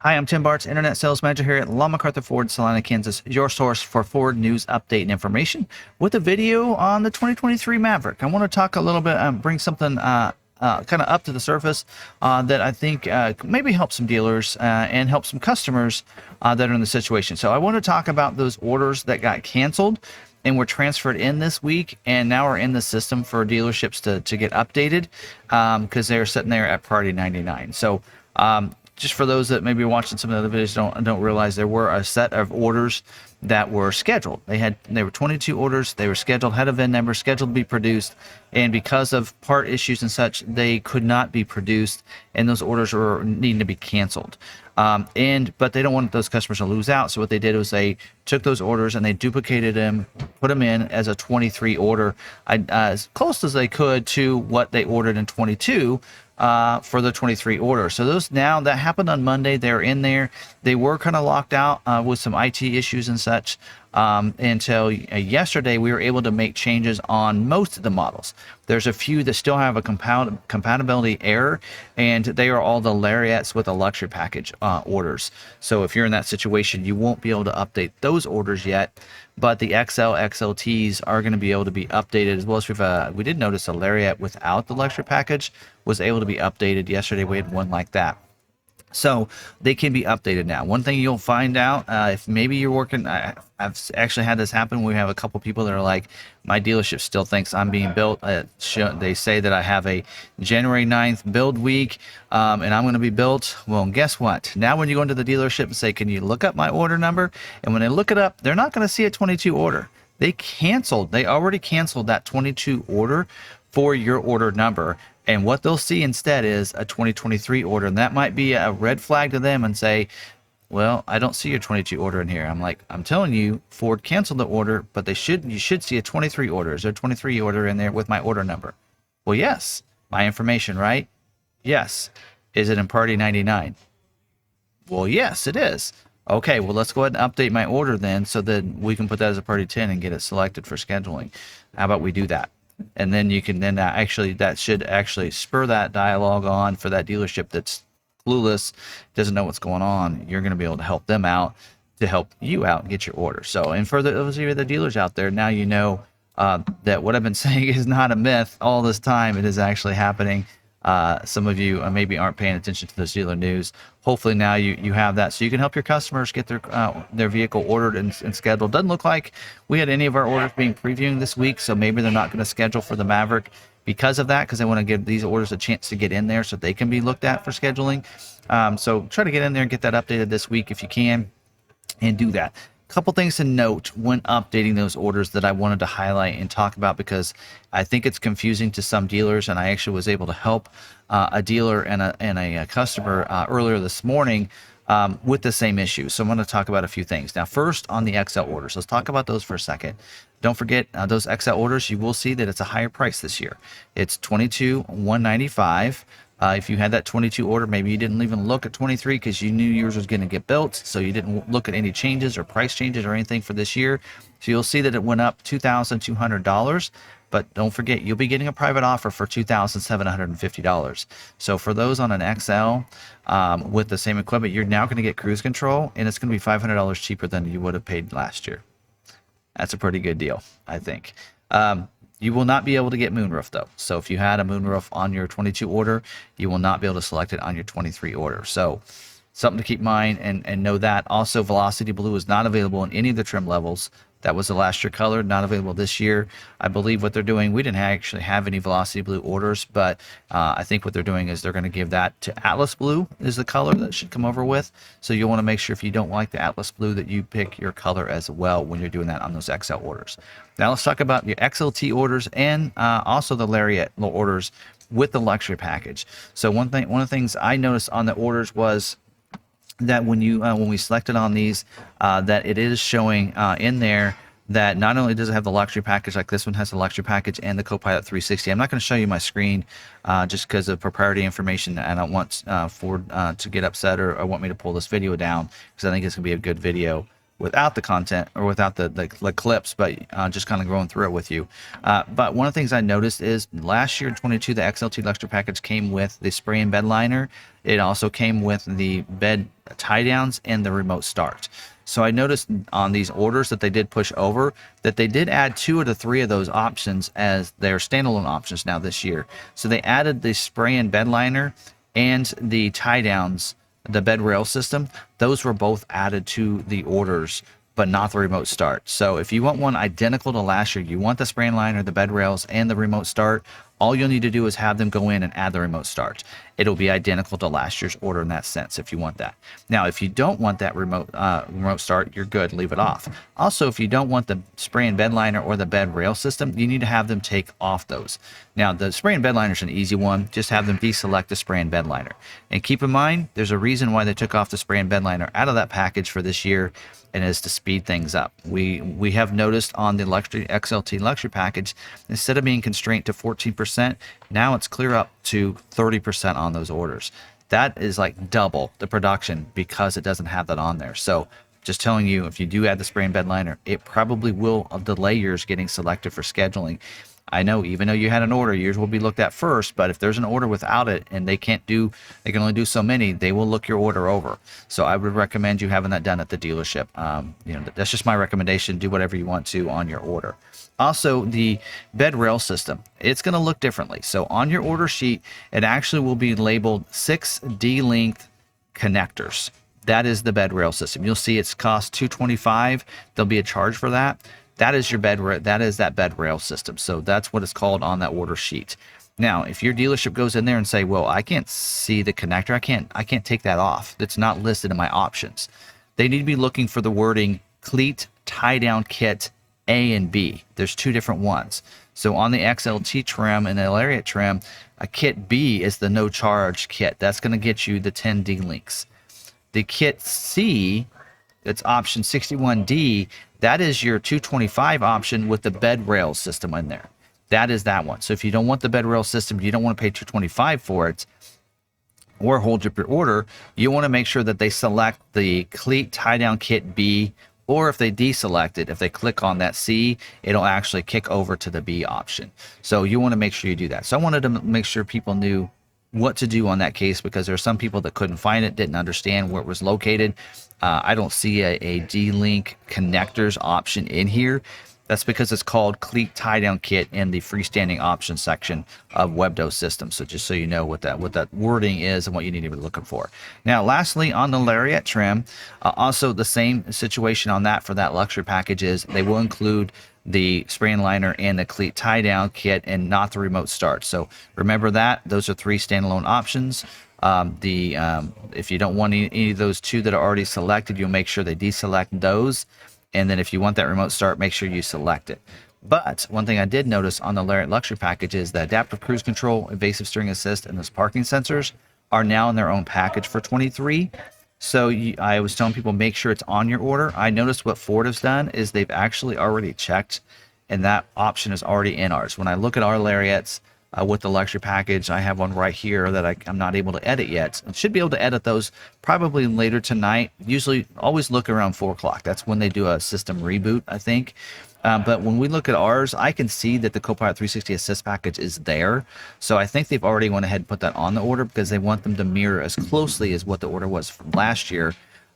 Hi, I'm Tim Bartz, Internet Sales Manager here at McArthur Ford, Salina, Kansas, your source for Ford news, update, and information with a video on the 2023 Maverick. I want to talk a little bit, bring something kind of up to the surface that I think maybe help some dealers and help some customers that are in the situation. So I want to talk about those orders that got canceled and were transferred in this week and now are in the system for dealerships to get updated because they're sitting there at priority 99. So just for those that maybe watching some of the other videos don't realize, there were a set of orders that were scheduled. They were 22 orders. They were scheduled, had a VIN number, scheduled to be produced, and because of part issues and such, they could not be produced, and those orders were needing to be canceled. But they don't want those customers to lose out. So what they did was they took those orders and they duplicated them, put them in as a 23 order, as close as they could to what they ordered in 22. For the 23 order. So those, now that happened on Monday, they're in there. They were kind of locked out with some IT issues and such until yesterday. We were able to make changes on most of the models. There's a few that still have a compatibility error, and they are all the Lariats with a luxury package orders. So if you're in that situation, you won't be able to update those orders yet, but the XLTs are going to be able to be updated, as well as we did notice a Lariat without the luxury package was able to be updated yesterday. We had one like that. So they can be updated now. One thing you'll find out, if maybe you're working, I've actually had this happen. We have a couple people that are like, my dealership still thinks I'm being built. They say that I have a January 9th build week and I'm going to be built. Well, guess what? Now when you go into the dealership and say, can you look up my order number? And when they look it up, they're not going to see a 22 order. They already canceled that 22 order for your order number. And what they'll see instead is a 2023 order. And that might be a red flag to them and say, well, I don't see your 22 order in here. I'm like, I'm telling you, Ford canceled the order, but you should see a 23 order. Is there a 23 order in there with my order number? Well, yes. My information, right? Yes. Is it in priority 99? Well, yes, it is. Okay, well, let's go ahead and update my order then, so that we can put that as a priority 10 and get it selected for scheduling. How about we do that? And then you can that should actually spur that dialogue on for that dealership that's clueless, doesn't know what's going on. You're going to be able to help them out to help you out and get your order. So, and for those of you the dealers out there, now you know that what I've been saying is not a myth all this time. It is actually happening. Some of you maybe aren't paying attention to this dealer news. Hopefully now you have that, so you can help your customers get their vehicle ordered and scheduled. Doesn't look like we had any of our orders being previewing this week, so maybe they're not going to schedule for the Maverick because of that, because they want to give these orders a chance to get in there so they can be looked at for scheduling. So try to get in there and get that updated this week if you can, and do that. Couple things to note when updating those orders that I wanted to highlight and talk about, because I think it's confusing to some dealers, and I actually was able to help a dealer and a customer earlier this morning with the same issue. So I'm going to talk about a few things. Now, first on the XL orders, let's talk about those for a second. Don't forget those XL orders, you will see that it's a higher price this year. It's $22,195. If you had that 22 order, maybe you didn't even look at 23 because you knew yours was going to get built, so you didn't look at any changes or price changes or anything for this year. So you'll see that it went up $2,200, but don't forget, you'll be getting a private offer for $2,750. So for those on an XL with the same equipment, you're now going to get cruise control, and it's going to be $500 cheaper than you would have paid last year. That's a pretty good deal, I think. You will not be able to get moonroof though. So if you had a moonroof on your 22 order, you will not be able to select it on your 23 order. So something to keep in mind and know that. Also, Velocity Blue is not available in any of the trim levels. That was the last year color, not available this year. I believe what they're doing, we didn't actually have any Velocity Blue orders, but I think what they're doing is they're going to give that to Atlas Blue is the color that should come over with. So you'll want to make sure if you don't like the Atlas Blue that you pick your color as well when you're doing that on those XL orders. Now let's talk about your XLT orders and also the Lariat orders with the luxury package. So one of the things I noticed on the orders was that when we selected on these, that it is showing in there that not only does it have the luxury package, like this one has the luxury package and the Copilot 360. I'm not going to show you my screen just because of proprietary information. I don't want Ford to get upset or want me to pull this video down, because I think it's going to be a good video without the content or without the clips, but just kind of going through it with you. But one of the things I noticed is last year in 22, the XLT Luxury package came with the spray and bed liner. It also came with the bed tie downs and the remote start. So I noticed on these orders that they did push over, that they did add 2 of the 3 of those options as their standalone options now this year. So they added the spray and bed liner and the tie downs, the bed rail system. Those were both added to the orders, but not the remote start. So if you want one identical to last year, you want the spray and liner, the bed rails, and the remote start, all you'll need to do is have them go in and add the remote start. It'll be identical to last year's order in that sense if you want that. Now, if you don't want that remote start, you're good. Leave it off. Also, if you don't want the spray and bed liner or the bed rail system, you need to have them take off those. Now, the spray and bed liner is an easy one. Just have them deselect the spray and bed liner. And keep in mind, there's a reason why they took off the spray and bed liner out of that package for this year, and is to speed things up. We have noticed on the XLT luxury package, instead of being constrained to 14%, now it's clear up to 30% on those orders. That is like double the production because it doesn't have that on there. So just telling you, if you do add the spray and bed liner, it probably will delay yours getting selected for scheduling. I know, even though you had an order, yours will be looked at first, but if there's an order without it and they can only do so many, they will look your order over. So I would recommend you having that done at the dealership. That's just my recommendation. Do whatever you want to on your order. Also, the bed rail system, it's going to look differently. So on your order sheet, it actually will be labeled 6 D-length connectors. That is the bed rail system. You'll see it's cost $225. There'll be a charge for that. That is your that bed rail system. So that's what it's called on that order sheet. Now, if your dealership goes in there and say, well, I can't see the connector, I can't take that off. It's not listed in my options. They need to be looking for the wording cleat tie down kit A and B. There's 2 different ones. So on the XLT trim and the Lariat trim, a kit B is the no charge kit. That's going to get you the 10 D links. The kit C, it's option 61D, that is your 225 option with the bed rail system in there. That is that one. So if you don't want the bed rail system, you don't want to pay 225 for it or hold up your order, you want to make sure that they select the cleat tie down kit B, or if they deselect it, if they click on that C, it'll actually kick over to the B option. So you want to make sure you do that. So I wanted to make sure people knew what to do on that case, because there are some people that couldn't find it, didn't understand where it was located. I don't see a D-Link connectors option in here. That's because it's called Cleat Tie Down Kit in the freestanding options section of Webdo systems. So just so you know what that wording is and what you need to be looking for. Now, lastly, on the Lariat trim, also the same situation on that for that luxury package is they will include the spray and liner and the cleat tie down kit and not the remote start. So remember that those are 3 standalone options. If you don't want any of those 2 that are already selected, you'll make sure they deselect those. And then if you want that remote start, make sure you select it. But one thing I did notice on the Lariat luxury package is the adaptive cruise control, evasive steering assist, and those parking sensors are now in their own package for 23. So I was telling people, make sure it's on your order. I noticed what Ford has done is they've actually already checked, and that option is already in ours. When I look at our Lariats with the luxury package, I have one right here that I'm not able to edit yet. I should be able to edit those probably later tonight. Usually always look around 4 o'clock. That's when they do a system reboot, I think. But when we look at ours, I can see that the Copilot 360 Assist package is there. So I think they've already went ahead and put that on the order because they want them to mirror as closely as what the order was from last year.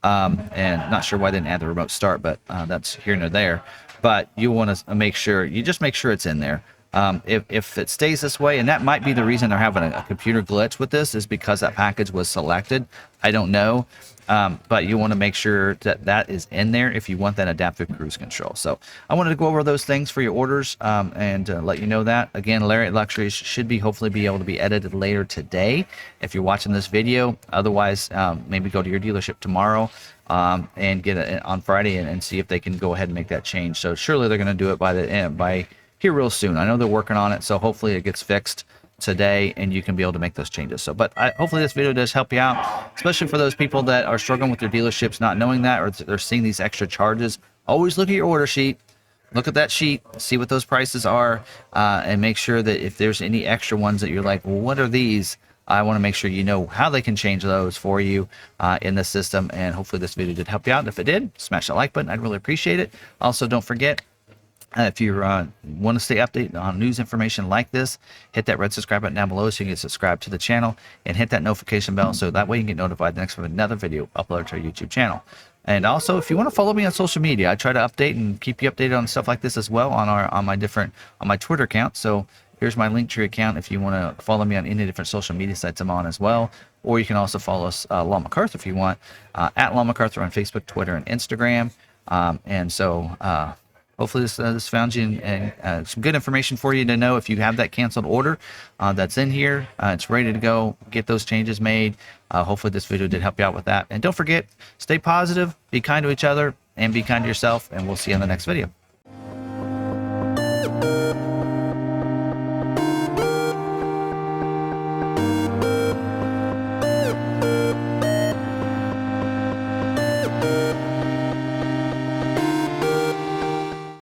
And not sure why they didn't add the remote start, but that's here and there. But you want to make sure, just make sure it's in there. If it stays this way, and that might be the reason they're having a computer glitch with this, is because that package was selected. I don't know. But you want to make sure that that is in there if you want that adaptive cruise control. So I wanted to go over those things for your orders and let you know that. Again, Lariat Luxuries should hopefully be able to be edited later today if you're watching this video. Otherwise, maybe go to your dealership tomorrow and get it on Friday and see if they can go ahead and make that change. So surely they're going to do it by here real soon. I know they're working on it, so hopefully it gets fixed today and you can be able to make those changes. So hopefully this video does help you out, especially for those people that are struggling with their dealerships not knowing that, or they're seeing these extra charges. Always look at your order sheet, look at that sheet, see what those prices are, and make sure that if there's any extra ones that you're like, well, what are these, I want to make sure you know how they can change those for you in the system. And hopefully this video did help you out. If it did, smash that like button. I'd really appreciate it. Also, don't forget, if you want to stay updated on news information like this, hit that red subscribe button down below so you can subscribe to the channel, and hit that notification bell so that way you can get notified the next time another video uploaded to our YouTube channel. And also, if you want to follow me on social media, I try to update and keep you updated on stuff like this as well on my Twitter account. So here's my Linktree account if you want to follow me on any different social media sites I'm on as well. Or you can also follow us, Law McArthur, if you want, at Law McArthur on Facebook, Twitter, and Instagram. Hopefully this found you and some good information for you to know if you have that canceled order that's in here. It's ready to go. Get those changes made. Hopefully this video did help you out with that. And don't forget, stay positive, be kind to each other, and be kind to yourself. And we'll see you in the next video.